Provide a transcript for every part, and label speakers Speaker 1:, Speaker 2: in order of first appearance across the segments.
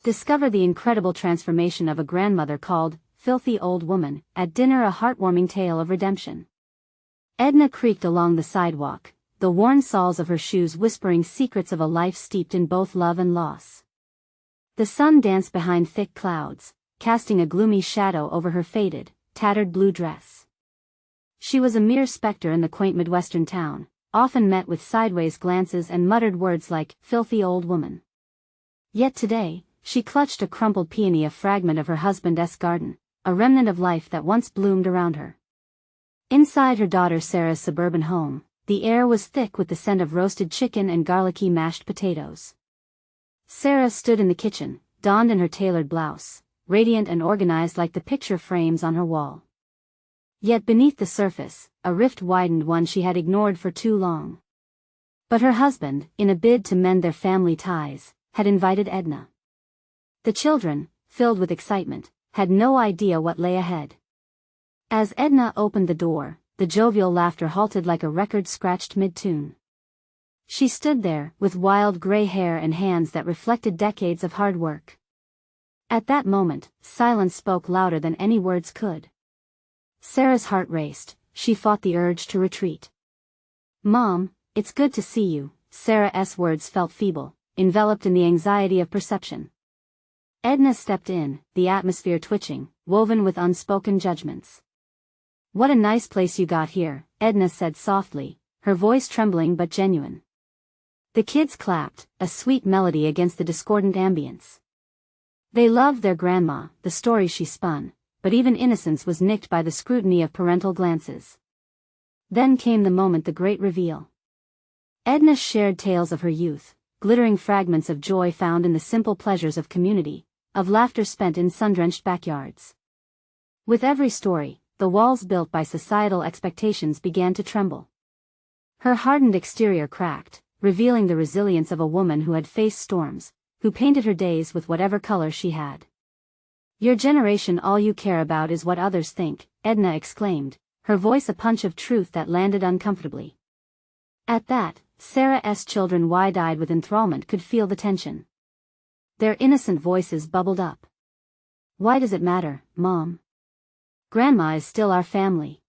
Speaker 1: Discover the incredible transformation of a grandmother called Filthy Old Woman. At dinner, a heartwarming tale of redemption. Edna creaked along the sidewalk, the worn soles of her shoes whispering secrets of a life steeped in both love and loss. The sun danced behind thick clouds, casting a gloomy shadow over her faded, tattered blue dress. She was a mere specter in the quaint Midwestern town, often met with sideways glances and muttered words like, "filthy old woman." Yet today, she clutched a crumpled peony, a fragment of her husband's garden, a remnant of life that once bloomed around her. Inside her daughter Sarah's suburban home, the air was thick with the scent of roasted chicken and garlicky mashed potatoes. Sarah stood in the kitchen, donned in her tailored blouse, radiant and organized like the picture frames on her wall. Yet beneath the surface, a rift widened, one she had ignored for too long. But her husband, in a bid to mend their family ties, had invited Edna. The children, filled with excitement, had no idea what lay ahead. As Edna opened the door, the jovial laughter halted like a record scratched mid-tune. She stood there, with wild gray hair and hands that reflected decades of hard work. At that moment, silence spoke louder than any words could. Sarah's heart raced, she fought the urge to retreat. "Mom, it's good to see you," Sarah's words felt feeble, enveloped in the anxiety of perception. Edna stepped in, the atmosphere twitching, woven with unspoken judgments. "What a nice place you got here," Edna said softly, her voice trembling but genuine. The kids clapped, a sweet melody against the discordant ambience. They loved their grandma, the stories she spun, but even innocence was nicked by the scrutiny of parental glances. Then came the moment, the great reveal. Edna shared tales of her youth, glittering fragments of joy found in the simple pleasures of community, of laughter spent in sun-drenched backyards. With every story, the walls built by societal expectations began to tremble. Her hardened exterior cracked, revealing the resilience of a woman who had faced storms, who painted her days with whatever color she had. "Your generation, all you care about is what others think," Edna exclaimed, her voice a punch of truth that landed uncomfortably. At that, Sarah's children, wide-eyed with enthrallment, could feel the tension. Their innocent voices bubbled up. "Why does it matter, Mom? Grandma is still our family."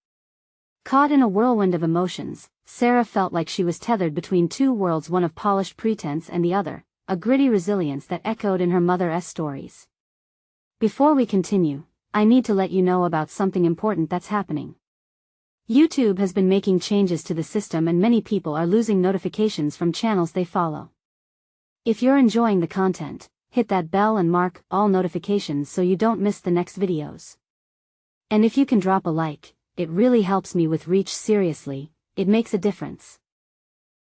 Speaker 1: Caught in a whirlwind of emotions, Sarah felt like she was tethered between two worlds, one of polished pretense and the other, a gritty resilience that echoed in her mother's stories. "Before we continue, I need to let you know about something important that's happening. YouTube has been making changes to the system and many people are losing notifications from channels they follow. If you're enjoying the content, hit that bell and mark all notifications so you don't miss the next videos. And if you can drop a like, it really helps me with reach. Seriously, it makes a difference.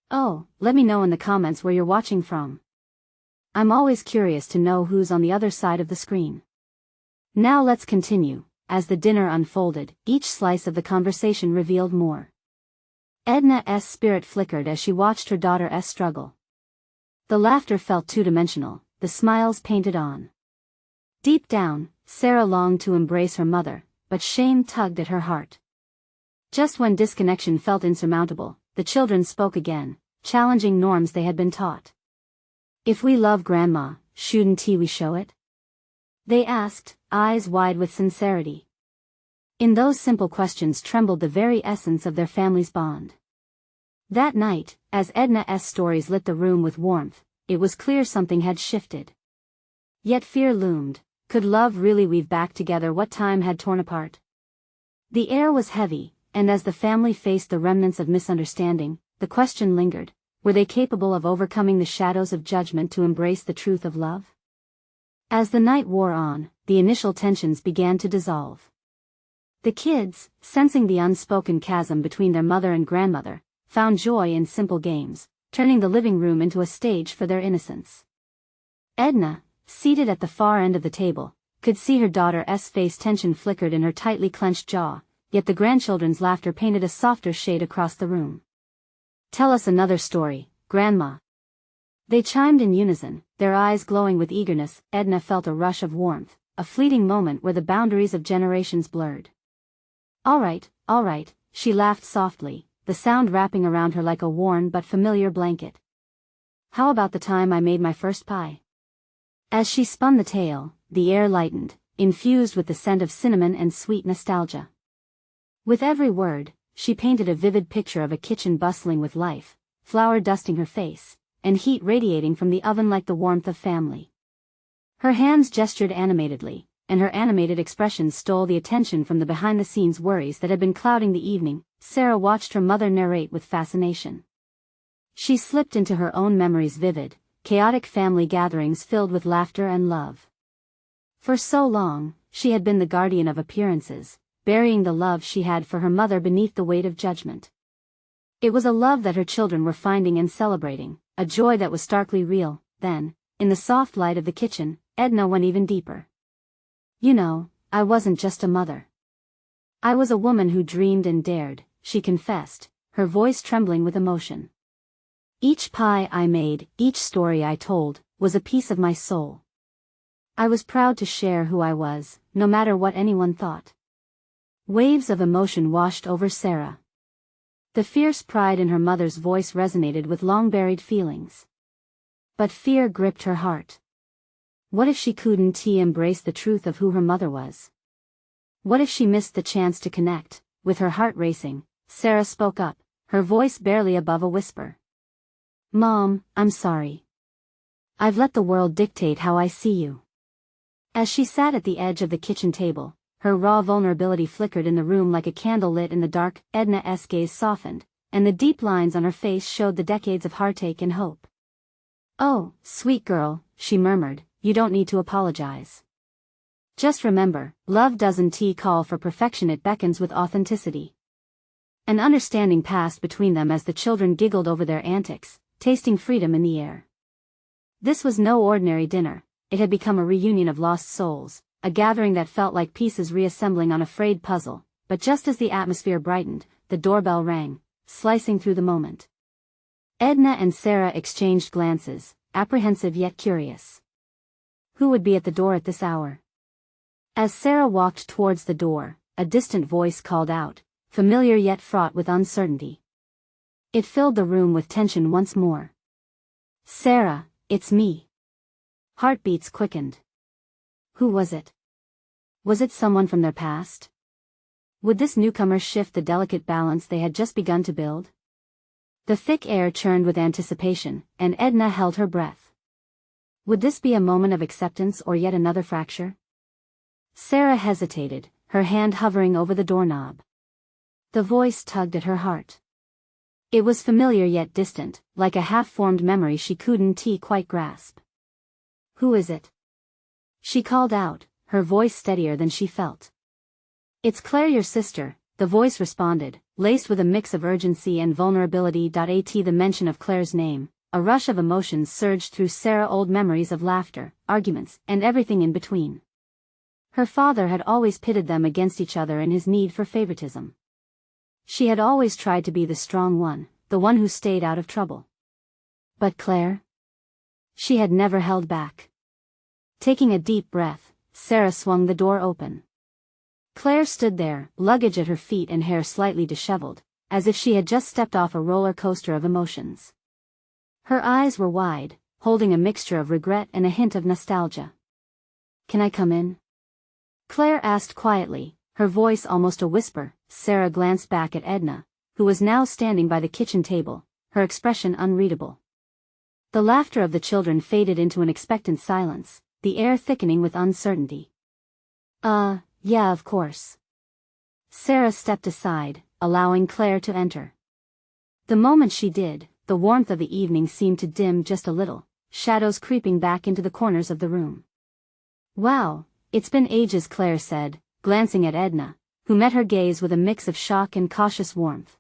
Speaker 1: Oh, let me know in the comments where you're watching from. I'm always curious to know who's on the other side of the screen." Now let's continue. As the dinner unfolded, each slice of the conversation revealed more. Edna's spirit flickered as she watched her daughter's struggle. The laughter felt two-dimensional, the smiles painted on. Deep down, Sarah longed to embrace her mother, but shame tugged at her heart. Just when disconnection felt insurmountable, the children spoke again, challenging norms they had been taught. "If we love Grandma, shouldn't we show it?" they asked, eyes wide with sincerity. In those simple questions trembled the very essence of their family's bond. That night, as Edna's stories lit the room with warmth, it was clear something had shifted. Yet fear loomed. Could love really weave back together what time had torn apart? The air was heavy, and as the family faced the remnants of misunderstanding, the question lingered: were they capable of overcoming the shadows of judgment to embrace the truth of love? As the night wore on, the initial tensions began to dissolve. The kids, sensing the unspoken chasm between their mother and grandmother, found joy in simple games, turning the living room into a stage for their innocence. Edna, seated at the far end of the table, could see her daughter's face. Tension flickered in her tightly clenched jaw, yet the grandchildren's laughter painted a softer shade across the room. "Tell us another story, Grandma." They chimed in unison, their eyes glowing with eagerness. Edna felt a rush of warmth, a fleeting moment where the boundaries of generations blurred. All right, she laughed softly, the sound wrapping around her like a worn but familiar blanket. "How about the time I made my first pie? As she spun the tale, the air lightened, infused with the scent of cinnamon and sweet nostalgia. With every word, she painted a vivid picture of a kitchen bustling with life, flour dusting her face, and heat radiating from the oven like the warmth of family. Her hands gestured animatedly, and her animated expressions stole the attention from the behind-the-scenes worries that had been clouding the evening. Sarah watched her mother narrate with fascination. She slipped into her own memories, vivid, chaotic family gatherings filled with laughter and love. For so long, she had been the guardian of appearances, burying the love she had for her mother beneath the weight of judgment. It was a love that her children were finding and celebrating, a joy that was starkly real. Then, in the soft light of the kitchen, Edna went even deeper. "You know, I wasn't just a mother. I was a woman who dreamed and dared," she confessed, her voice trembling with emotion. "Each pie I made, each story I told, was a piece of my soul. I was proud to share who I was, no matter what anyone thought." Waves of emotion washed over Sarah. The fierce pride in her mother's voice resonated with long-buried feelings. But fear gripped her heart. What if she couldn't embrace the truth of who her mother was? What if she missed the chance to connect? With her heart racing, Sarah spoke up, her voice barely above a whisper. "Mom, I'm sorry. I've let the world dictate how I see you." As she sat at the edge of the kitchen table, her raw vulnerability flickered in the room like a candle lit in the dark. Edna's gaze softened, and the deep lines on her face showed the decades of heartache and hope. "Oh, sweet girl," she murmured, "you don't need to apologize. Just remember, love doesn't call for perfection, it beckons with authenticity." An understanding passed between them as the children giggled over their antics, tasting freedom in the air. This was no ordinary dinner. It had become a reunion of lost souls, a gathering that felt like pieces reassembling on a frayed puzzle. But just as the atmosphere brightened, the doorbell rang, slicing through the moment. Edna and Sarah exchanged glances, apprehensive yet curious. Who would be at the door at this hour? As Sarah walked towards the door, a distant voice called out, familiar yet fraught with uncertainty. It filled the room with tension once more. "Sarah, it's me." Heartbeats quickened. Who was it? Was it someone from their past? Would this newcomer shift the delicate balance they had just begun to build? The thick air churned with anticipation, and Edna held her breath. Would this be a moment of acceptance or yet another fracture? Sarah hesitated, her hand hovering over the doorknob. The voice tugged at her heart. It was familiar yet distant, like a half-formed memory she couldn't quite grasp. "Who is it?" she called out, her voice steadier than she felt. "It's Claire, your sister," the voice responded, laced with a mix of urgency and vulnerability. At the mention of Claire's name, a rush of emotions surged through Sarah, old memories of laughter, arguments, and everything in between. Her father had always pitted them against each other in his need for favoritism. She had always tried to be the strong one, the one who stayed out of trouble. But Claire? She had never held back. Taking a deep breath, Sarah swung the door open. Claire stood there, luggage at her feet and hair slightly disheveled, as if she had just stepped off a roller coaster of emotions. Her eyes were wide, holding a mixture of regret and a hint of nostalgia. "Can I come in?" Claire asked quietly, her voice almost a whisper. Sarah glanced back at Edna, who was now standing by the kitchen table, her expression unreadable. The laughter of the children faded into an expectant silence, the air thickening with uncertainty. Yeah, of course." Sarah stepped aside, allowing Claire to enter. The moment she did, the warmth of the evening seemed to dim just a little, shadows creeping back into the corners of the room. "Wow, it's been ages," Claire said, glancing at Edna, who met her gaze with a mix of shock and cautious warmth.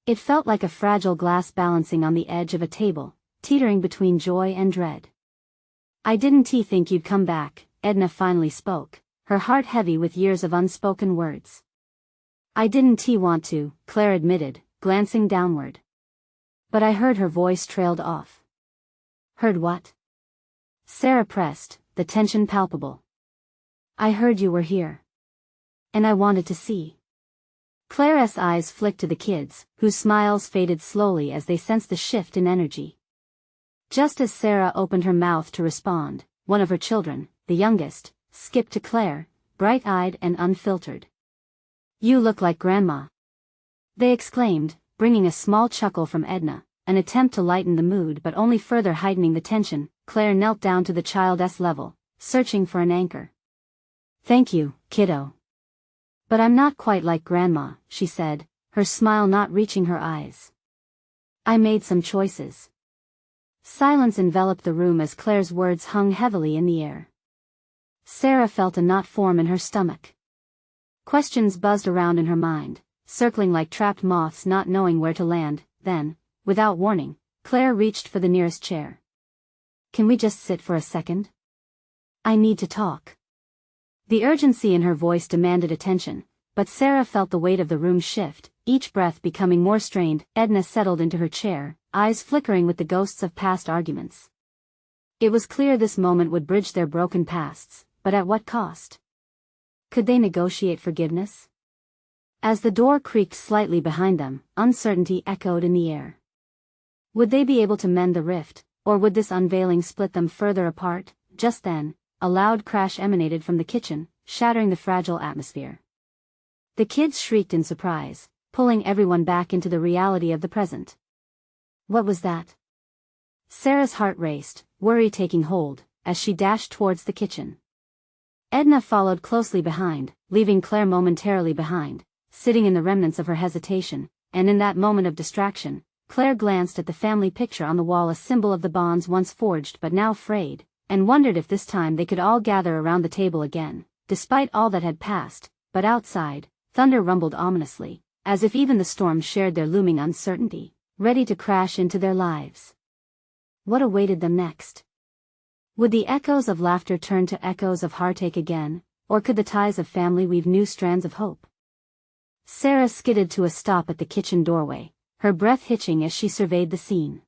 Speaker 1: It felt like a fragile glass balancing on the edge of a table, teetering between joy and dread. "I didn't think you'd come back," Edna finally spoke, her heart heavy with years of unspoken words. "I didn't want to," Claire admitted, glancing downward. But I heard. Her voice trailed off. "Heard what?" Sarah pressed, the tension palpable. "I heard you were here. And I wanted to see." Claire's eyes flicked to the kids, whose smiles faded slowly as they sensed the shift in energy. Just as Sarah opened her mouth to respond, one of her children, the youngest, skipped to Claire, bright-eyed and unfiltered. "You look like Grandma," they exclaimed, bringing a small chuckle from Edna, an attempt to lighten the mood but only further heightening the tension. Claire knelt down to the child's level, searching for an anchor. "Thank you, kiddo. But I'm not quite like Grandma," she said, her smile not reaching her eyes. "I made some choices." Silence enveloped the room as Claire's words hung heavily in the air. Sarah felt a knot form in her stomach. Questions buzzed around in her mind, circling like trapped moths not knowing where to land. Then, without warning, Claire reached for the nearest chair. "Can we just sit for a second? I need to talk." The urgency in her voice demanded attention, but Sarah felt the weight of the room shift, each breath becoming more strained. Edna settled into her chair, eyes flickering with the ghosts of past arguments. It was clear this moment would bridge their broken pasts, but at what cost? Could they negotiate forgiveness? As the door creaked slightly behind them, uncertainty echoed in the air. Would they be able to mend the rift, or would this unveiling split them further apart? Just then, a loud crash emanated from the kitchen, shattering the fragile atmosphere. The kids shrieked in surprise, pulling everyone back into the reality of the present. What was that? Sarah's heart raced, worry taking hold, as she dashed towards the kitchen. Edna followed closely behind, leaving Claire momentarily behind, sitting in the remnants of her hesitation, and in that moment of distraction, Claire glanced at the family picture on the wall, a symbol of the bonds once forged but now frayed, and wondered if this time they could all gather around the table again, despite all that had passed. But outside, thunder rumbled ominously, as if even the storm shared their looming uncertainty, ready to crash into their lives. What awaited them next? Would the echoes of laughter turn to echoes of heartache again, or could the ties of family weave new strands of hope? Sarah skidded to a stop at the kitchen doorway, her breath hitching as she surveyed the scene.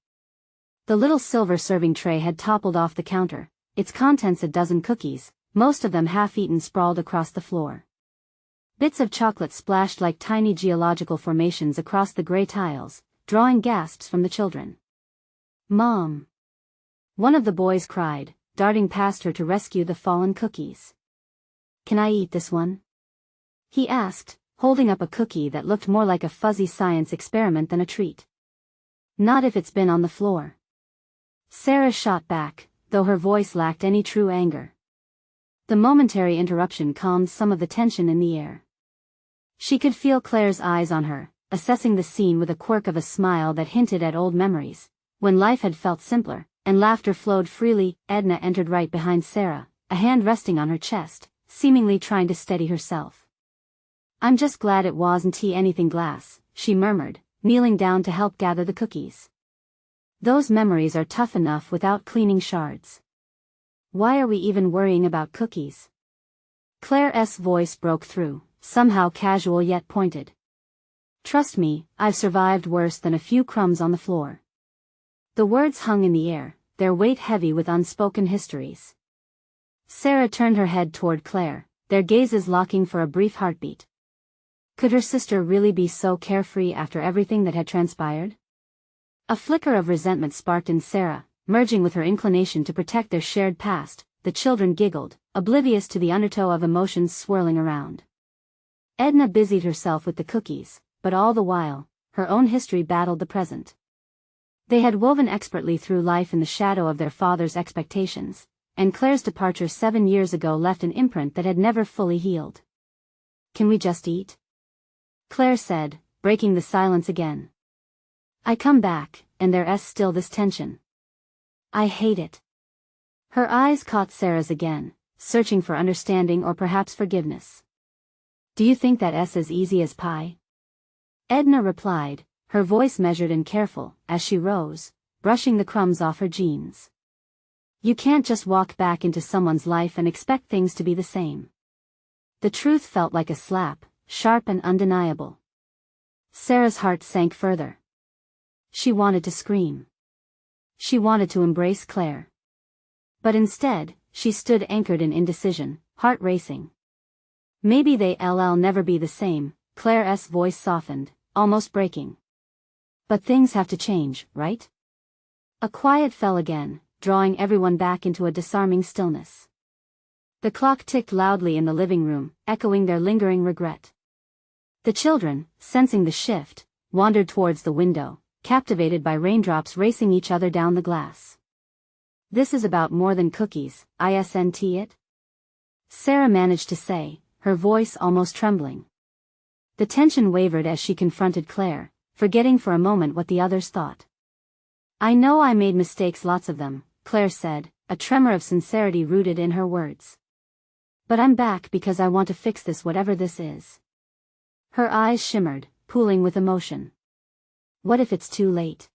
Speaker 1: The little silver serving tray had toppled off the counter, its contents a dozen cookies, most of them half-eaten, sprawled across the floor. Bits of chocolate splashed like tiny geological formations across the gray tiles, drawing gasps from the children. "Mom!" one of the boys cried, darting past her to rescue the fallen cookies. "Can I eat this one?" he asked, holding up a cookie that looked more like a fuzzy science experiment than a treat. "Not if it's been on the floor." Sarah shot back, though her voice lacked any true anger. The momentary interruption calmed some of the tension in the air. She could feel Claire's eyes on her, assessing the scene with a quirk of a smile that hinted at old memories, when life had felt simpler, and laughter flowed freely. Edna entered right behind Sarah, a hand resting on her chest, seemingly trying to steady herself. "I'm just glad it wasn't anything glass," she murmured, kneeling down to help gather the cookies. "Those memories are tough enough without cleaning shards. Why are we even worrying about cookies?" Claire's voice broke through, somehow casual yet pointed. "Trust me, I've survived worse than a few crumbs on the floor." The words hung in the air, their weight heavy with unspoken histories. Sarah turned her head toward Claire, their gazes locking for a brief heartbeat. Could her sister really be so carefree after everything that had transpired? A flicker of resentment sparked in Sarah, merging with her inclination to protect their shared past. The children giggled, oblivious to the undertow of emotions swirling around. Edna busied herself with the cookies, but all the while, her own history battled the present. They had woven expertly through life in the shadow of their father's expectations, and Claire's departure 7 years ago left an imprint that had never fully healed. "Can we just eat?" Claire said, breaking the silence again. "I come back, and there's still this tension. I hate it." Her eyes caught Sarah's again, searching for understanding or perhaps forgiveness. "Do you think that's as easy as pie?" Edna replied, her voice measured and careful, as she rose, brushing the crumbs off her jeans. "You can't just walk back into someone's life and expect things to be the same." The truth felt like a slap, sharp and undeniable. Sarah's heart sank further. She wanted to scream. She wanted to embrace Claire. But instead, she stood anchored in indecision, heart racing. "Maybe they'll never be the same," Claire's voice softened, almost breaking. "But things have to change, right?" A quiet fell again, drawing everyone back into a disarming stillness. The clock ticked loudly in the living room, echoing their lingering regret. The children, sensing the shift, wandered towards the window, captivated by raindrops racing each other down the glass. "This is about more than cookies, isn't it?" Sarah managed to say, her voice almost trembling. The tension wavered as she confronted Claire, forgetting for a moment what the others thought. "I know I made mistakes, lots of them," Claire said, a tremor of sincerity rooted in her words. "But I'm back because I want to fix this, whatever this is." Her eyes shimmered, pooling with emotion. "What if it's too late?"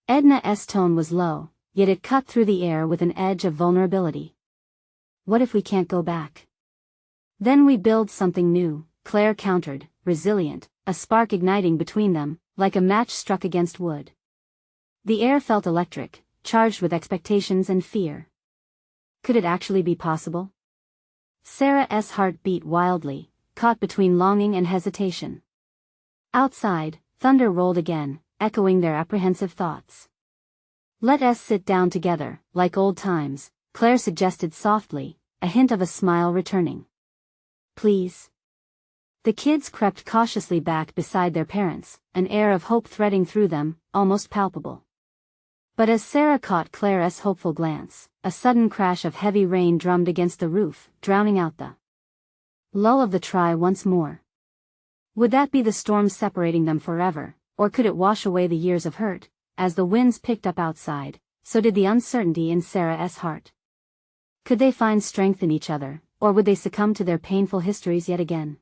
Speaker 1: Edna's tone was low, yet it cut through the air with an edge of vulnerability. "What if we can't go back?" "Then we build something new," Claire countered, resilient, a spark igniting between them, like a match struck against wood. The air felt electric, charged with expectations and fear. Could it actually be possible? Sarah's heart beat wildly, caught between longing and hesitation. Outside, thunder rolled again, echoing their apprehensive thoughts. "Let us sit down together, like old times," Claire suggested softly, a hint of a smile returning. "Please." The kids crept cautiously back beside their parents, an air of hope threading through them, almost palpable. But as Sarah caught Claire's hopeful glance, a sudden crash of heavy rain drummed against the roof, drowning out the lull of the try once more. Would that be the storm separating them forever, or could it wash away the years of hurt? As the winds picked up outside, so did the uncertainty in Sarah's heart. Could they find strength in each other, or would they succumb to their painful histories yet again?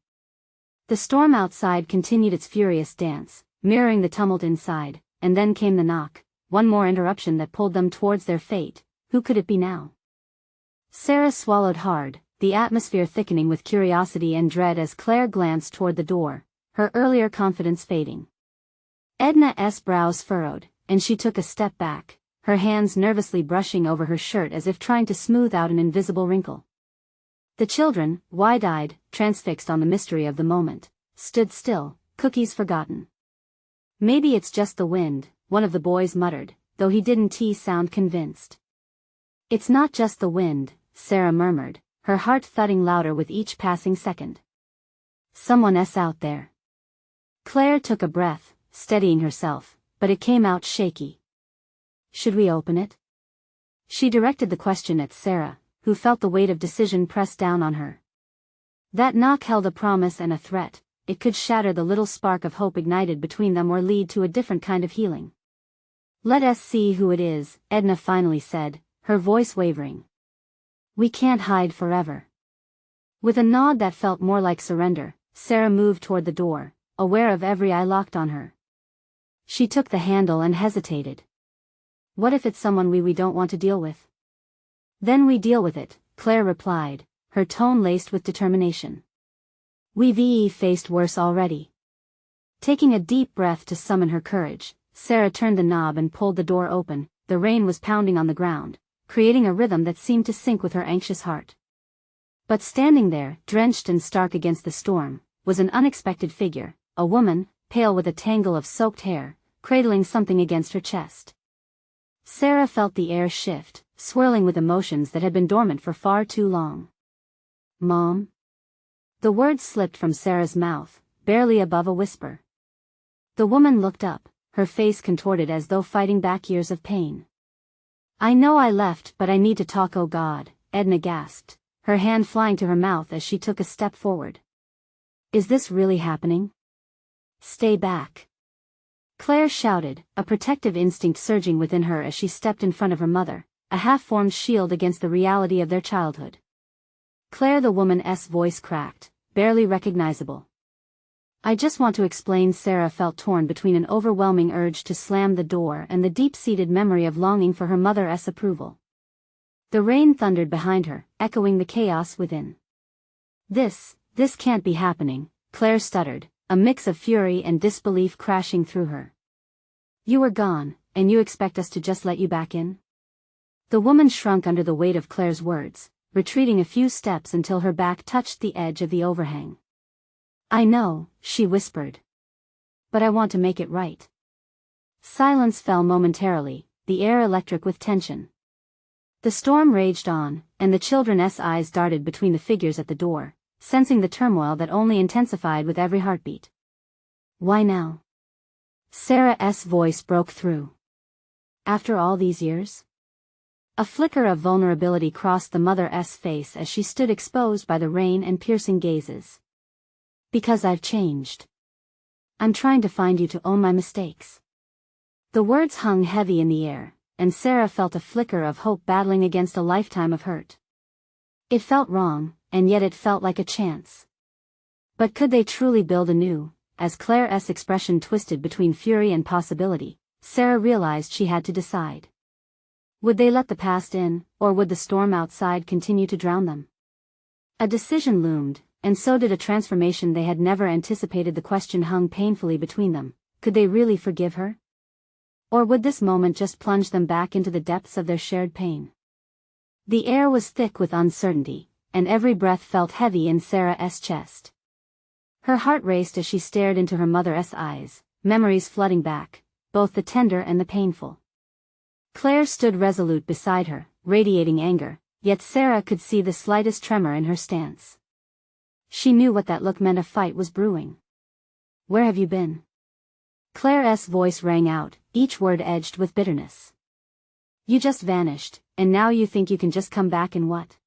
Speaker 1: The storm outside continued its furious dance, mirroring the tumult inside, and then came the knock, one more interruption that pulled them towards their fate. Who could it be now? Sarah swallowed hard, the atmosphere thickening with curiosity and dread as Claire glanced toward the door, her earlier confidence fading. Edna's brows furrowed, and she took a step back, her hands nervously brushing over her shirt as if trying to smooth out an invisible wrinkle. The children, wide-eyed, transfixed on the mystery of the moment, stood still, cookies forgotten. "Maybe it's just the wind," one of the boys muttered, though he didn't sound convinced. "It's not just the wind," Sarah murmured, her heart thudding louder with each passing second. "Someone's out there." Claire took a breath, steadying herself, but it came out shaky. "Should we open it?" She directed the question at Sarah, who felt the weight of decision press down on her. That knock held a promise and a threat. It could shatter the little spark of hope ignited between them or lead to a different kind of healing. "Let us see who it is," Edna finally said, her voice wavering. "We can't hide forever." With a nod that felt more like surrender, Sarah moved toward the door, aware of every eye locked on her. She took the handle and hesitated. "What if it's someone we don't want to deal with?" "Then we deal with it," Claire replied, her tone laced with determination. "We've faced worse already." Taking a deep breath to summon her courage, Sarah turned the knob and pulled the door open. The rain was pounding on the ground, creating a rhythm that seemed to sync with her anxious heart. But standing there, drenched and stark against the storm, was an unexpected figure, a woman, pale with a tangle of soaked hair, cradling something against her chest. Sarah felt the air shift, swirling with emotions that had been dormant for far too long. "Mom?" The words slipped from Sarah's mouth, barely above a whisper. The woman looked up, her face contorted as though fighting back years of pain. "I know I left, but I need to talk." "Oh God," Edna gasped, her hand flying to her mouth as she took a step forward. "Is this really happening?" "Stay back," Claire shouted, a protective instinct surging within her as she stepped in front of her mother, a half-formed shield against the reality of their childhood. "Claire," the woman's voice cracked, barely recognizable. "I just want to explain." Sarah felt torn between an overwhelming urge to slam the door and the deep-seated memory of longing for her mother's approval. The rain thundered behind her, echoing the chaos within. This can't be happening," Claire stuttered, a mix of fury and disbelief crashing through her. "You were gone, and you expect us to just let you back in?" The woman shrunk under the weight of Claire's words, retreating a few steps until her back touched the edge of the overhang. "I know," she whispered. "But I want to make it right." Silence fell momentarily, the air electric with tension. The storm raged on, and the children's eyes darted between the figures at the door, sensing the turmoil that only intensified with every heartbeat. Why now? Sarah's voice broke through. After all these years? A flicker of vulnerability crossed the mother's face as she stood exposed by the rain and piercing gazes. Because I've changed. I'm trying to find you to own my mistakes. The words hung heavy in the air, and Sarah felt a flicker of hope battling against a lifetime of hurt. It felt wrong, and yet it felt like a chance. But could they truly build anew? As Claire's expression twisted between fury and possibility, Sarah realized she had to decide. Would they let the past in, or would the storm outside continue to drown them? A decision loomed, and so did a transformation they had never anticipated. The question hung painfully between them: could they really forgive her? Or would this moment just plunge them back into the depths of their shared pain? The air was thick with uncertainty, and every breath felt heavy in Sarah's chest. Her heart raced as she stared into her mother's eyes, memories flooding back, both the tender and the painful. Claire stood resolute beside her, radiating anger, yet Sarah could see the slightest tremor in her stance. She knew what that look meant: a fight was brewing. Where have you been? Claire's voice rang out, each word edged with bitterness. You just vanished, and now you think you can just come back and what?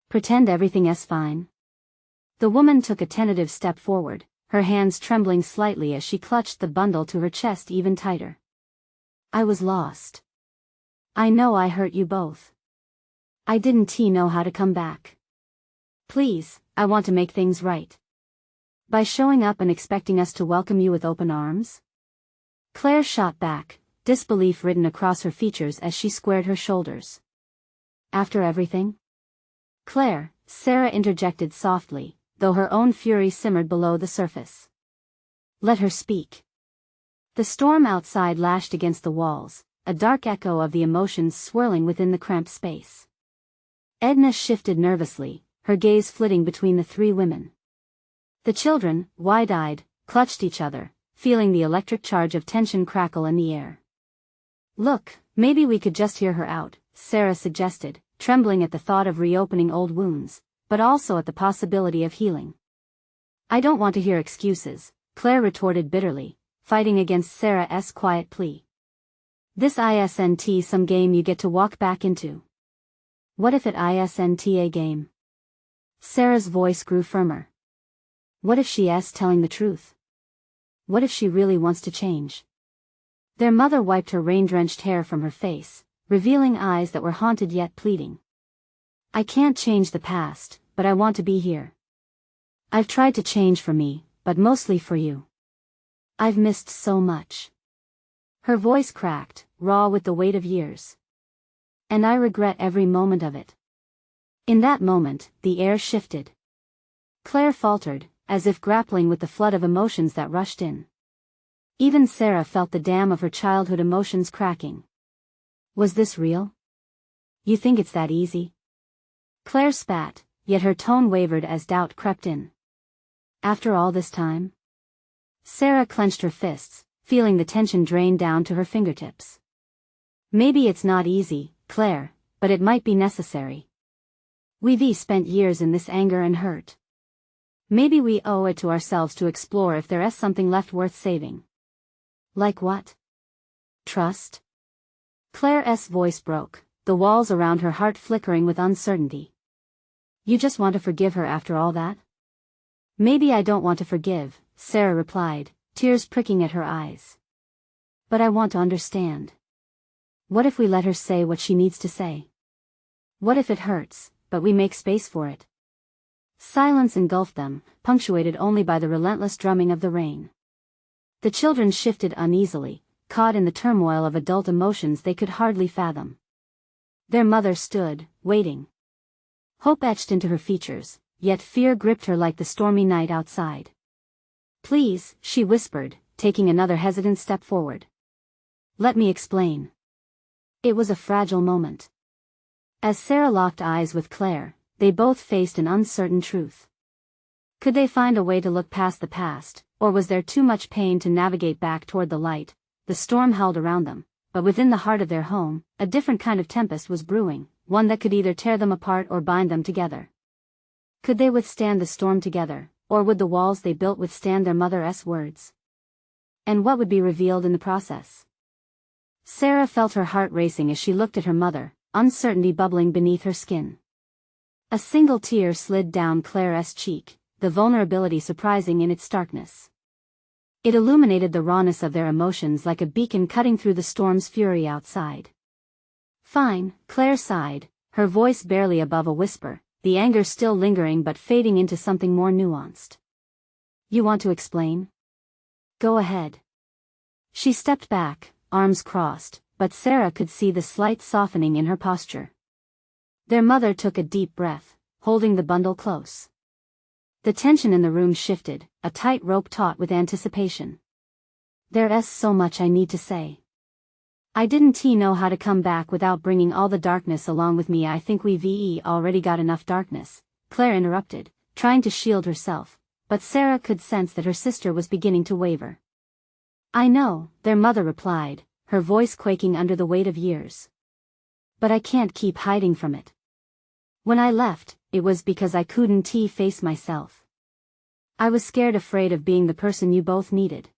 Speaker 1: Pretend everything's fine? The woman took a tentative step forward, her hands trembling slightly as she clutched the bundle to her chest even tighter. I was lost. I know I hurt you both. I didn't know how to come back. Please, I want to make things right. By showing up and expecting us to welcome you with open arms? Claire shot back, disbelief written across her features as she squared her shoulders. After everything? Claire, Sarah interjected softly, though her own fury simmered below the surface. Let her speak. The storm outside lashed against the walls, a dark echo of the emotions swirling within the cramped space. Edna shifted nervously, her gaze flitting between the three women. The children, wide-eyed, clutched each other, feeling the electric charge of tension crackle in the air. Look, maybe we could just hear her out, Sarah suggested, trembling at the thought of reopening old wounds, but also at the possibility of healing. I don't want to hear excuses, Claire retorted bitterly, fighting against Sarah's quiet plea. This isn't some game you get to walk back into. What if it isn't a game? Sarah's voice grew firmer. What if she's telling the truth? What if she really wants to change? Their mother wiped her rain-drenched hair from her face, revealing eyes that were haunted yet pleading. I can't change the past, but I want to be here. I've tried to change for me, but mostly for you. I've missed so much. Her voice cracked, raw with the weight of years. And I regret every moment of it. In that moment, the air shifted. Claire faltered, as if grappling with the flood of emotions that rushed in. Even Sarah felt the dam of her childhood emotions cracking. Was this real? You think it's that easy? Claire spat, yet her tone wavered as doubt crept in. After all this time? Sarah clenched her fists, feeling the tension drain down to her fingertips. Maybe it's not easy, Claire, but it might be necessary. We've spent years in this anger and hurt. Maybe we owe it to ourselves to explore if there is something left worth saving. Like what? Trust? Claire's voice broke, the walls around her heart flickering with uncertainty. You just want to forgive her after all that? Maybe I don't want to forgive, Sarah replied, tears pricking at her eyes. But I want to understand. What if we let her say what she needs to say? What if it hurts, but we make space for it? Silence engulfed them, punctuated only by the relentless drumming of the rain. The children shifted uneasily, caught in the turmoil of adult emotions they could hardly fathom. Their mother stood, waiting. Hope etched into her features, yet fear gripped her like the stormy night outside. Please, she whispered, taking another hesitant step forward. Let me explain. It was a fragile moment. As Sarah locked eyes with Claire, they both faced an uncertain truth. Could they find a way to look past the past, or was there too much pain to navigate back toward the light? The storm howled around them, but within the heart of their home, a different kind of tempest was brewing, one that could either tear them apart or bind them together. Could they withstand the storm together, or would the walls they built withstand their mother's words? And what would be revealed in the process? Sarah felt her heart racing as she looked at her mother, uncertainty bubbling beneath her skin. A single tear slid down Claire's cheek, the vulnerability surprising in its starkness. It illuminated the rawness of their emotions like a beacon cutting through the storm's fury outside. Fine, Claire sighed, her voice barely above a whisper, the anger still lingering but fading into something more nuanced. You want to explain? Go ahead. She stepped back, arms crossed, but Sarah could see the slight softening in her posture. Their mother took a deep breath, holding the bundle close. The tension in the room shifted, a tight rope taut with anticipation. There's so much I need to say. I didn't know how to come back without bringing all the darkness along with me. I think we've already got enough darkness, Claire interrupted, trying to shield herself, but Sarah could sense that her sister was beginning to waver. I know, their mother replied, her voice quaking under the weight of years. But I can't keep hiding from it. When I left, it was because I couldn't face myself. I was scared, afraid of being the person you both needed.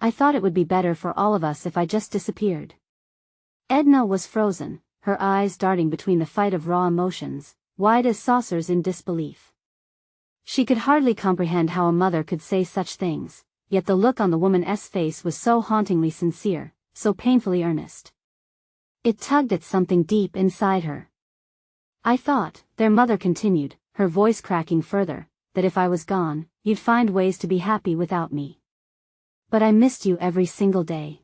Speaker 1: I thought it would be better for all of us if I just disappeared. Edna was frozen, her eyes darting between the fight of raw emotions, wide as saucers in disbelief. She could hardly comprehend how a mother could say such things, yet the look on the woman's face was so hauntingly sincere, so painfully earnest. It tugged at something deep inside her. I thought, their mother continued, her voice cracking further, that if I was gone, you'd find ways to be happy without me. But I missed you every single day.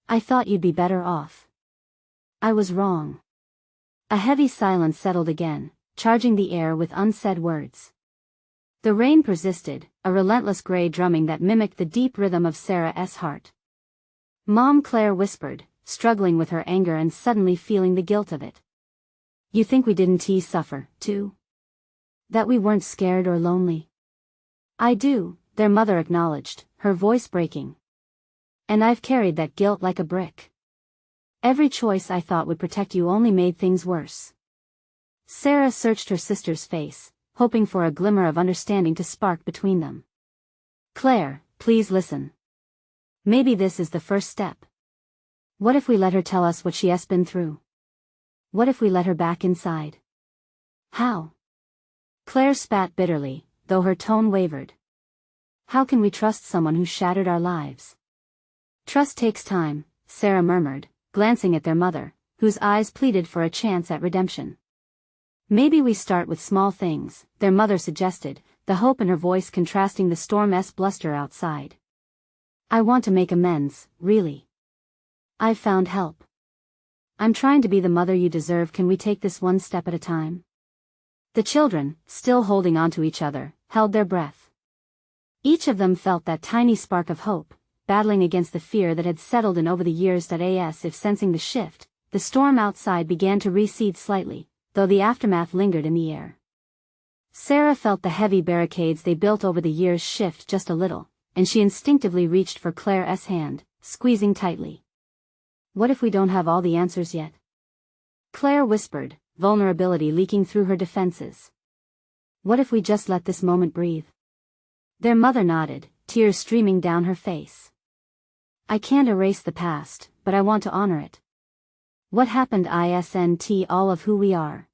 Speaker 1: I thought you'd be better off. I was wrong. A heavy silence settled again, charging the air with unsaid words. The rain persisted, a relentless gray drumming that mimicked the deep rhythm of Sarah's heart. Mom, Claire whispered, struggling with her anger and suddenly feeling the guilt of it. You think we didn't suffer, too? That we weren't scared or lonely? I do, their mother acknowledged, her voice breaking. And I've carried that guilt like a brick. Every choice I thought would protect you only made things worse. Sarah searched her sister's face, hoping for a glimmer of understanding to spark between them. Claire, please listen. Maybe this is the first step. What if we let her tell us what she has been through? What if we let her back inside? How? Claire spat bitterly, though her tone wavered. How can we trust someone who shattered our lives? Trust takes time, Sarah murmured, glancing at their mother, whose eyes pleaded for a chance at redemption. Maybe we start with small things, their mother suggested, the hope in her voice contrasting the storm's bluster outside. I want to make amends, really. I've found help. I'm trying to be the mother you deserve. Can we take this one step at a time? The children, still holding on to each other, held their breath. Each of them felt that tiny spark of hope, battling against the fear that had settled in over the years. As if sensing the shift, the storm outside began to recede slightly, though the aftermath lingered in the air. Sarah felt the heavy barricades they built over the years shift just a little, and she instinctively reached for Claire's hand, squeezing tightly. What if we don't have all the answers yet? Claire whispered, vulnerability leaking through her defenses. What if we just let this moment breathe? Their mother nodded, tears streaming down her face. I can't erase the past, but I want to honor it. What happened isn't all of who we are.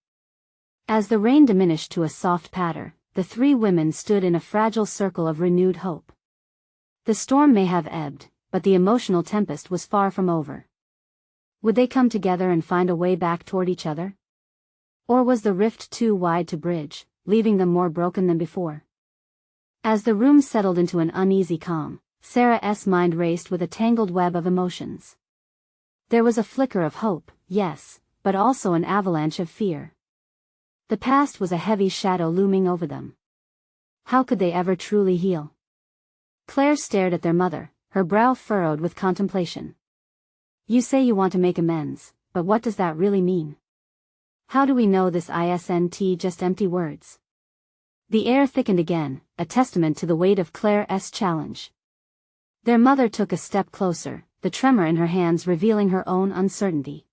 Speaker 1: As the rain diminished to a soft patter, the three women stood in a fragile circle of renewed hope. The storm may have ebbed, but the emotional tempest was far from over. Would they come together and find a way back toward each other? Or was the rift too wide to bridge, leaving them more broken than before? As the room settled into an uneasy calm, Sarah's mind raced with a tangled web of emotions. There was a flicker of hope, yes, but also an avalanche of fear. The past was a heavy shadow looming over them. How could they ever truly heal? Claire stared at their mother, her brow furrowed with contemplation. You say you want to make amends, but what does that really mean? How do we know this isn't just empty words? The air thickened again, a testament to the weight of Claire's challenge. Their mother took a step closer, the tremor in her hands revealing her own uncertainty.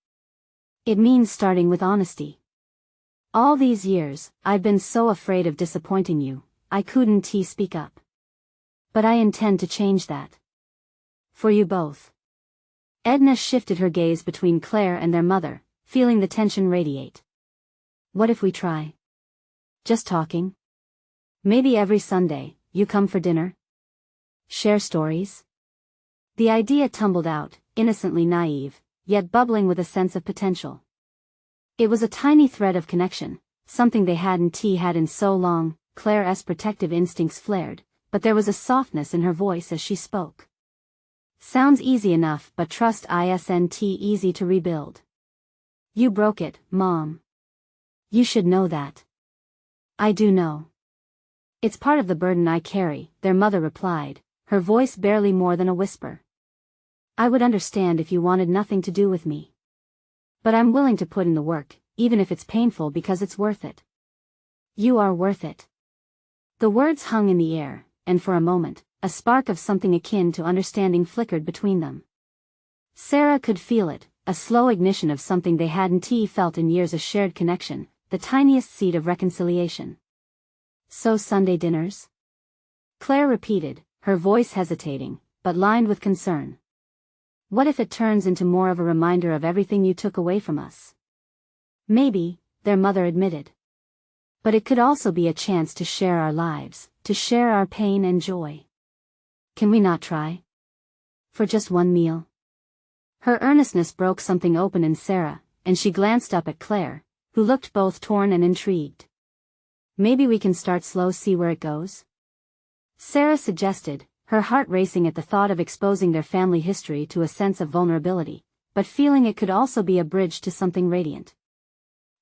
Speaker 1: It means starting with honesty. All these years, I've been so afraid of disappointing you, I couldn't speak up. But I intend to change that. For you both. Edna shifted her gaze between Claire and their mother, feeling the tension radiate. What if we try? Just talking? Maybe every Sunday, you come for dinner? Share stories? The idea tumbled out, innocently naive, yet bubbling with a sense of potential. It was a tiny thread of connection, something they hadn't had in so long. Claire's protective instincts flared, but there was a softness in her voice as she spoke. Sounds easy enough, but trust isn't easy to rebuild. You broke it, Mom. You should know that. I do know. It's part of the burden I carry, their mother replied, her voice barely more than a whisper. I would understand if you wanted nothing to do with me. But I'm willing to put in the work, even if it's painful, because it's worth it. You are worth it. The words hung in the air, and for a moment, a spark of something akin to understanding flickered between them. Sarah could feel it, a slow ignition of something they hadn't felt in years, a shared connection, the tiniest seed of reconciliation. So Sunday dinners? Claire repeated, her voice hesitating, but lined with concern. What if it turns into more of a reminder of everything you took away from us? Maybe, their mother admitted. But it could also be a chance to share our lives, to share our pain and joy. Can we not try? For just one meal? Her earnestness broke something open in Sarah, and she glanced up at Claire, who looked both torn and intrigued. Maybe we can start slow, see where it goes? Sarah suggested, her heart racing at the thought of exposing their family history to a sense of vulnerability, but feeling it could also be a bridge to something radiant.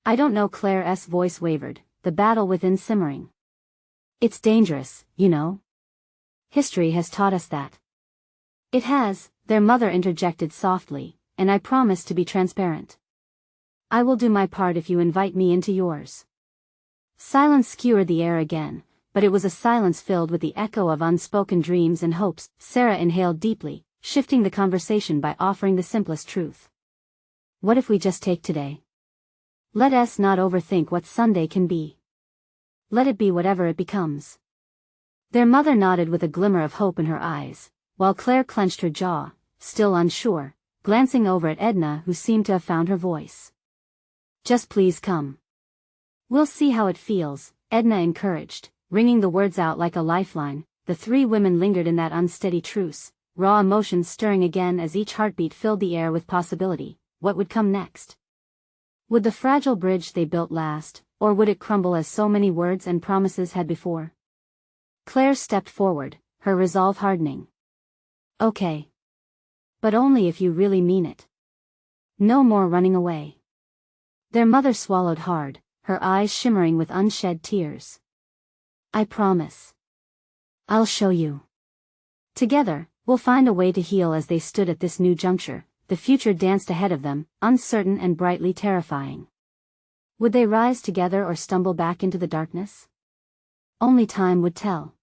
Speaker 1: I don't know. Claire's voice wavered, the battle within simmering. It's dangerous, you know. History has taught us that. It has, their mother interjected softly, and I promise to be transparent. I will do my part if you invite me into yours. Silence skewered the air again, but it was a silence filled with the echo of unspoken dreams and hopes. Sarah inhaled deeply, shifting the conversation by offering the simplest truth. What if we just take today? Let us not overthink what Sunday can be. Let it be whatever it becomes. Their mother nodded with a glimmer of hope in her eyes, while Claire clenched her jaw, still unsure, glancing over at Edna, who seemed to have found her voice. Just please come. We'll see how it feels, Edna encouraged, ringing the words out like a lifeline. The three women lingered in that unsteady truce, raw emotions stirring again as each heartbeat filled the air with possibility. What would come next? Would the fragile bridge they built last, or would it crumble as so many words and promises had before? Claire stepped forward, her resolve hardening. Okay. But only if you really mean it. No more running away. Their mother swallowed hard, her eyes shimmering with unshed tears. I promise. I'll show you. Together, we'll find a way to heal. As they stood at this new juncture, the future danced ahead of them, uncertain and brightly terrifying. Would they rise together or stumble back into the darkness? Only time would tell.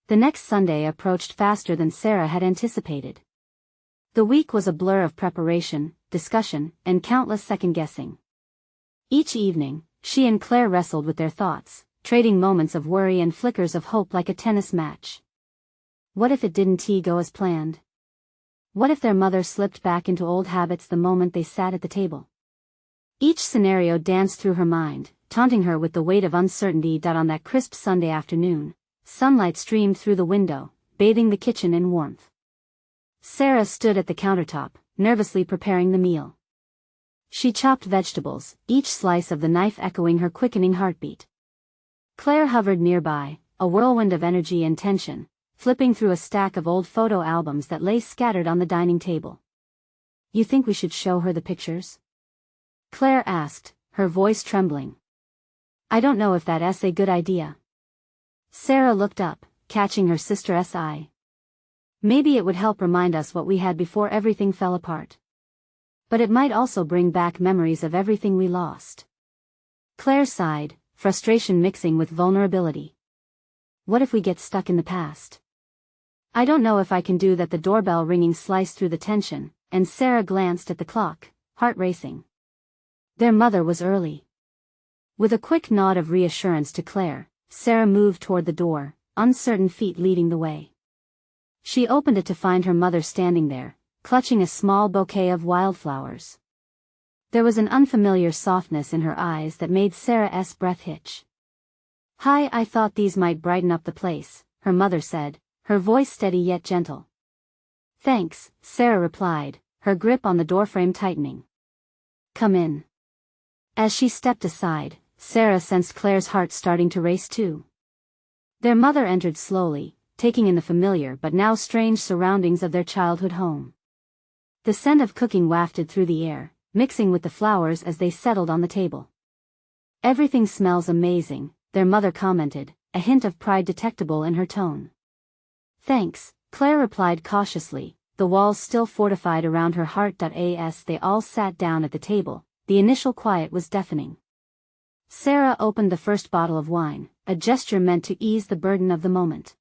Speaker 1: The next Sunday approached faster than Sarah had anticipated. The week was a blur of preparation, discussion, and countless second-guessing. Each evening, she and Claire wrestled with their thoughts, trading moments of worry and flickers of hope like a tennis match. What if it didn't go as planned? What if their mother slipped back into old habits the moment they sat at the table? Each scenario danced through her mind, taunting her with the weight of uncertainty. On that crisp Sunday afternoon, sunlight streamed through the window, bathing the kitchen in warmth. Sarah stood at the countertop, nervously preparing the meal. She chopped vegetables, each slice of the knife echoing her quickening heartbeat. Claire hovered nearby, a whirlwind of energy and tension, flipping through a stack of old photo albums that lay scattered on the dining table. You think we should show her the pictures? Claire asked, her voice trembling. I don't know if that's a good idea. Sarah looked up, catching her sister's eye. Maybe it would help remind us what we had before everything fell apart. But it might also bring back memories of everything we lost. Claire sighed, frustration mixing with vulnerability. What if we get stuck in the past? I don't know if I can do that. The doorbell ringing sliced through the tension, and Sarah glanced at the clock, heart racing. Their mother was early. With a quick nod of reassurance to Claire, Sarah moved toward the door, uncertain feet leading the way. She opened it to find her mother standing there, clutching a small bouquet of wildflowers. There was an unfamiliar softness in her eyes that made Sarah's breath hitch. "Hi, I thought these might brighten up the place," her mother said, her voice steady yet gentle. "Thanks," Sarah replied, her grip on the doorframe tightening. "Come in." As she stepped aside, Sarah sensed Claire's heart starting to race too. Their mother entered slowly, taking in the familiar but now strange surroundings of their childhood home. The scent of cooking wafted through the air, mixing with the flowers as they settled on the table. "Everything smells amazing," their mother commented, a hint of pride detectable in her tone. "Thanks," Claire replied cautiously, the walls still fortified around her heart. As they all sat down at the table, the initial quiet was deafening. Sarah opened the first bottle of wine, a gesture meant to ease the burden of the moment.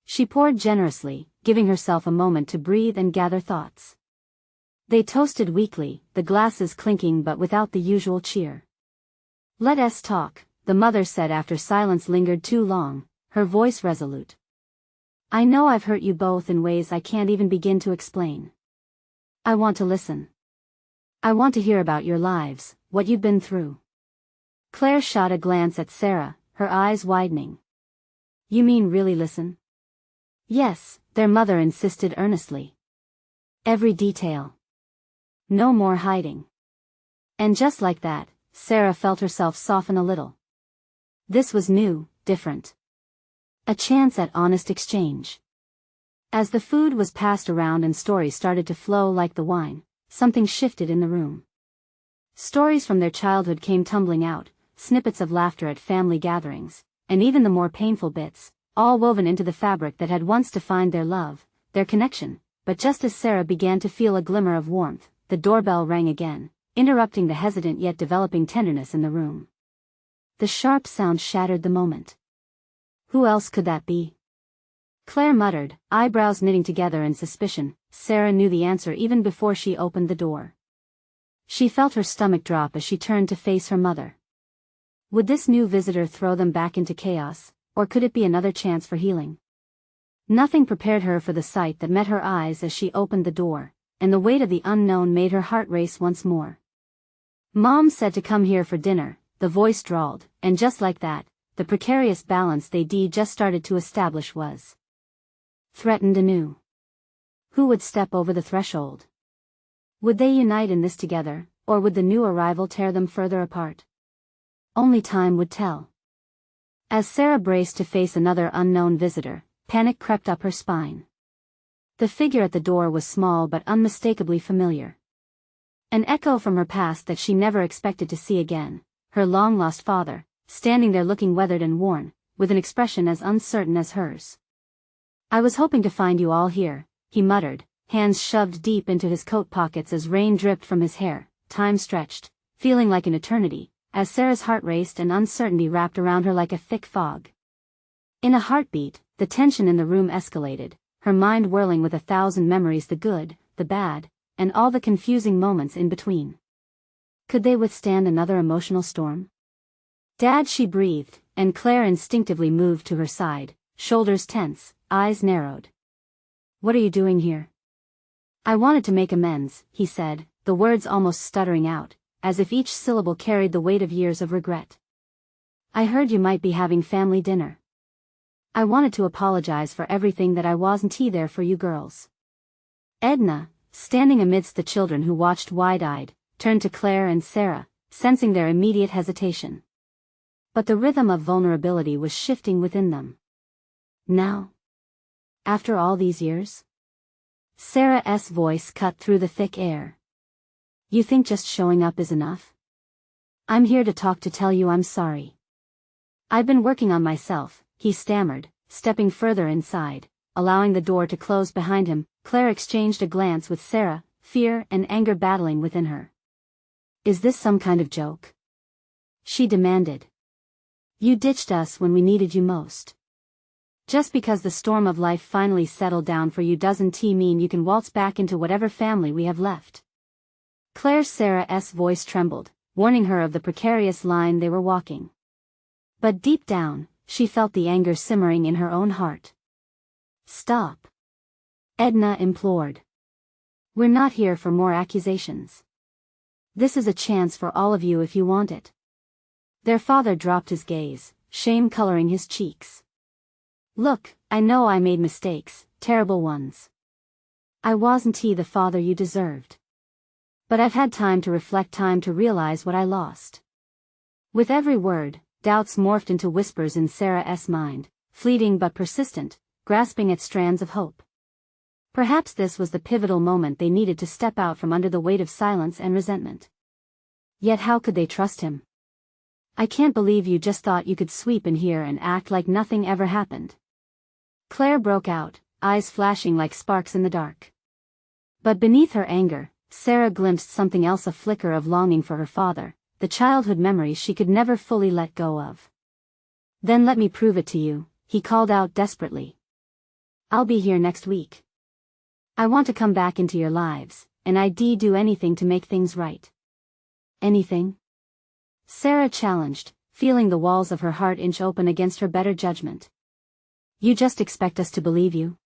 Speaker 1: She poured generously, giving herself a moment to breathe and gather thoughts. They toasted weakly, the glasses clinking but without the usual cheer. "Let us talk," the mother said after silence lingered too long, her voice resolute. "I know I've hurt you both in ways I can't even begin to explain. I want to listen. I want to hear about your lives, what you've been through." Claire shot a glance at Sarah, her eyes widening. "You mean really listen?" "Yes," their mother insisted earnestly. "Every detail. No more hiding." And just like that, Sarah felt herself soften a little. This was new, different. A chance at honest exchange. As the food was passed around and stories started to flow like the wine, something shifted in the room. Stories from their childhood came tumbling out, snippets of laughter at family gatherings, and even the more painful bits, all woven into the fabric that had once defined their love, their connection. But just as Sarah began to feel a glimmer of warmth, the doorbell rang again, interrupting the hesitant yet developing tenderness in the room. The sharp sound shattered the moment. Who else could that be? Claire muttered, eyebrows knitting together in suspicion. Sarah knew the answer even before she opened the door. She felt her stomach drop as she turned to face her mother. Would this new visitor throw them back into chaos, or could it be another chance for healing? Nothing prepared her for the sight that met her eyes as she opened the door, and the weight of the unknown made her heart race once more. "Mom said to come here for dinner," the voice drawled, and just like that, the precarious balance they'd just started to establish was threatened anew. Who would step over the threshold? Would they unite in this together, or would the new arrival tear them further apart? Only time would tell. As Sarah braced to face another unknown visitor, panic crept up her spine. The figure at the door was small but unmistakably familiar. An echo from her past that she never expected to see again, her long-lost father, standing there looking weathered and worn, with an expression as uncertain as hers. "I was hoping to find you all here," he muttered, hands shoved deep into his coat pockets as rain dripped from his hair. Time stretched, feeling like an eternity, as Sarah's heart raced and uncertainty wrapped around her like a thick fog. In a heartbeat, the tension in the room escalated, her mind whirling with 1,000 memories, the good, the bad, and all the confusing moments in between. Could they withstand another emotional storm? "Dad," she breathed, and Claire instinctively moved to her side, shoulders tense, eyes narrowed. "What are you doing here?" "I wanted to make amends," he said, the words almost stuttering out, as if each syllable carried the weight of years of regret. "I heard you might be having family dinner. I wanted to apologize for everything that I wasn't there for you girls." Edna, standing amidst the children who watched wide-eyed, turned to Claire and Sarah, sensing their immediate hesitation. But the rhythm of vulnerability was shifting within them. Now? After all these years? Sarah's voice cut through the thick air. "You think just showing up is enough? I'm here to talk, to tell you I'm sorry. I've been working on myself," he stammered, stepping further inside, allowing the door to close behind him. Claire exchanged a glance with Sarah, fear and anger battling within her. "Is this some kind of joke?" she demanded. "You ditched us when we needed you most. Just because the storm of life finally settled down for you doesn't mean you can waltz back into whatever family we have left." Sarah's voice trembled, warning her of the precarious line they were walking. But deep down, she felt the anger simmering in her own heart. "Stop," Edna implored. "We're not here for more accusations. This is a chance for all of you if you want it." Their father dropped his gaze, shame coloring his cheeks. "Look, I know I made mistakes, terrible ones. I wasn't the father you deserved. But I've had time to reflect, time to realize what I lost." With every word, doubts morphed into whispers in Sarah's mind, fleeting but persistent, grasping at strands of hope. Perhaps this was the pivotal moment they needed to step out from under the weight of silence and resentment. Yet how could they trust him? "I can't believe you just thought you could sweep in here and act like nothing ever happened," Claire broke out, eyes flashing like sparks in the dark. But beneath her anger, Sarah glimpsed something else, a flicker of longing for her father, the childhood memories she could never fully let go of. "Then let me prove it to you," he called out desperately. "I'll be here next week. I want to come back into your lives, and I'd do anything to make things right." "Anything?" Sarah challenged, feeling the walls of her heart inch open against her better judgment. "You just expect us to believe you?"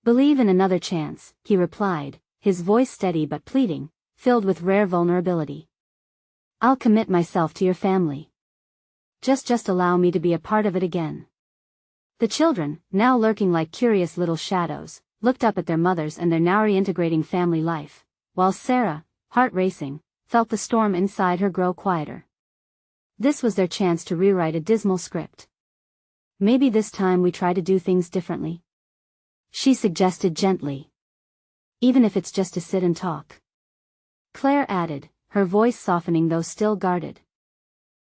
Speaker 1: "Believe in another chance," he replied, his voice steady but pleading, filled with rare vulnerability. "I'll commit myself to your family. Just allow me to be a part of it again." The children, now lurking like curious little shadows, looked up at their mothers and their now reintegrating family life, while Sarah, heart racing, felt the storm inside her grow quieter. This was their chance to rewrite a dismal script. "Maybe this time we try to do things differently," she suggested gently. "Even if it's just to sit and talk," Claire added, her voice softening though still guarded.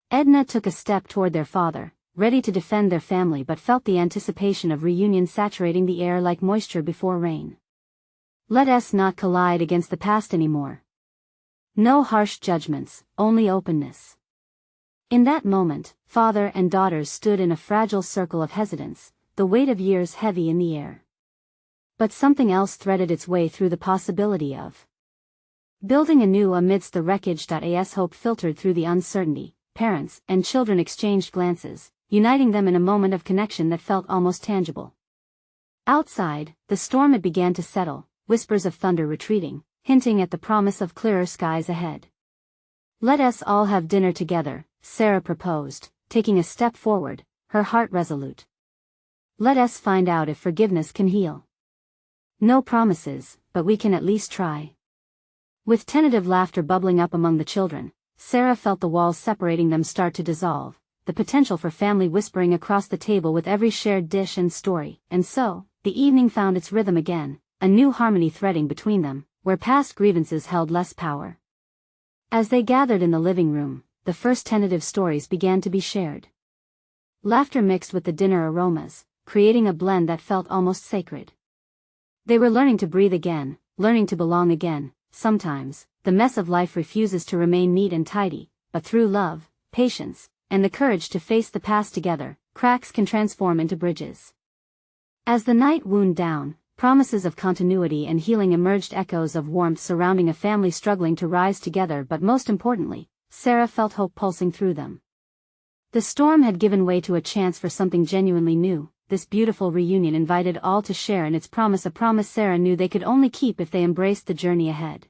Speaker 1: Edna took a step toward their father, ready to defend their family, but felt the anticipation of reunion saturating the air like moisture before rain. "Let us not collide against the past anymore. No harsh judgments, only openness." In that moment, father and daughters stood in a fragile circle of hesitance, the weight of years heavy in the air. But something else threaded its way through, the possibility of building anew amidst the wreckage. As hope filtered through the uncertainty, parents and children exchanged glances, uniting them in a moment of connection that felt almost tangible. Outside, the storm had began to settle, whispers of thunder retreating, hinting at the promise of clearer skies ahead. "Let us all have dinner together," Sarah proposed, taking a step forward, her heart resolute. "Let us find out if forgiveness can heal. No promises, but we can at least try." With tentative laughter bubbling up among the children, Sarah felt the walls separating them start to dissolve, the potential for family whispering across the table with every shared dish and story, and so, the evening found its rhythm again, a new harmony threading between them, where past grievances held less power. As they gathered in the living room, the first tentative stories began to be shared. Laughter mixed with the dinner aromas, creating a blend that felt almost sacred. They were learning to breathe again, learning to belong again. Sometimes, the mess of life refuses to remain neat and tidy, but through love, patience, and the courage to face the past together, cracks can transform into bridges. As the night wound down, promises of continuity and healing emerged, echoes of warmth surrounding a family struggling to rise together, but most importantly, Sarah felt hope pulsing through them. The storm had given way to a chance for something genuinely new. This beautiful reunion invited all to share in its promise, a promise Sarah knew they could only keep if they embraced the journey ahead.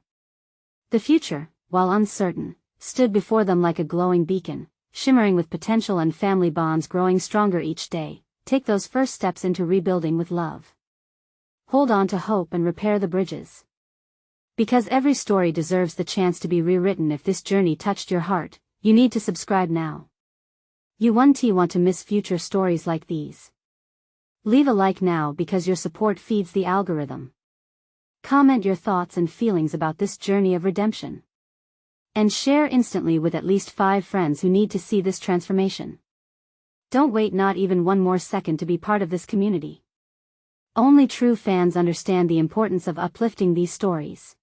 Speaker 1: The future, while uncertain, stood before them like a glowing beacon, shimmering with potential and family bonds growing stronger each day. Take those first steps into rebuilding with love. Hold on to hope and repair the bridges. Because every story deserves the chance to be rewritten. If this journey touched your heart, you need to subscribe now. You won't want to miss future stories like these. Leave a like now because your support feeds the algorithm. Comment your thoughts and feelings about this journey of redemption. And share instantly with at least 5 friends who need to see this transformation. Don't wait not even one more second to be part of this community. Only true fans understand the importance of uplifting these stories.